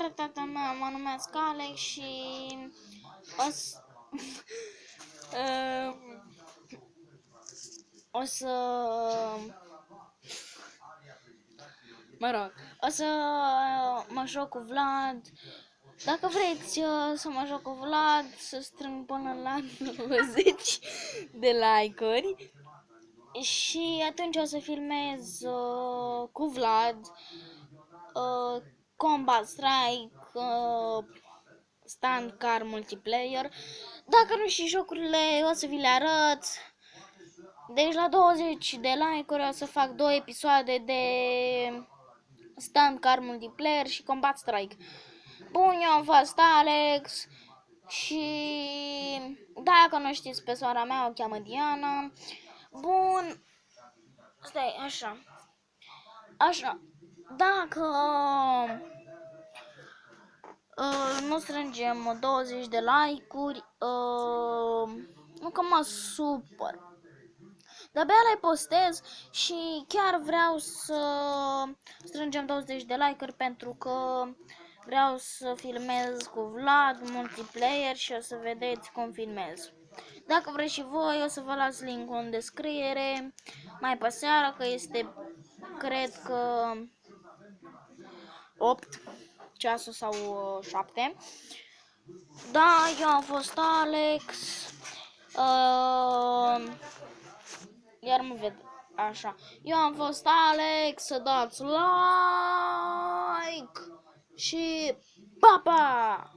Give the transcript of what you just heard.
Salutare, tata mea, mă numesc Alex și o să, o să, mă rog, o să mă joc cu Vlad. Dacă vreți să mă joc cu Vlad, să strâng până la 90 de like-uri. Și atunci o să filmez cu Vlad Combat Strike, Stand Car Multiplayer. Dacă nu și jocurile, o să vi le arăt. Deci la 20 de like-uri o să fac 2 episoade de Stand Car Multiplayer și Combat Strike. Bun, eu am fost Alex și dacă nu știți pe sora mea, o cheamă Diana. Bun, stai, așa, dacă nu strângem 20 de like-uri, nu că mă supăr. De-abia le postez și chiar vreau să strângem 20 de like-uri pentru că vreau să filmez cu Vlad multiplayer și o să vedeți cum filmez. Dacă vreți și voi, o să vă las link-ul în descriere mai pe seară, că este, cred că 8 ceasul sau 7. Da, eu am fost Alex. Iar mă ved așa. Eu am fost Alex, să dați like și pa pa!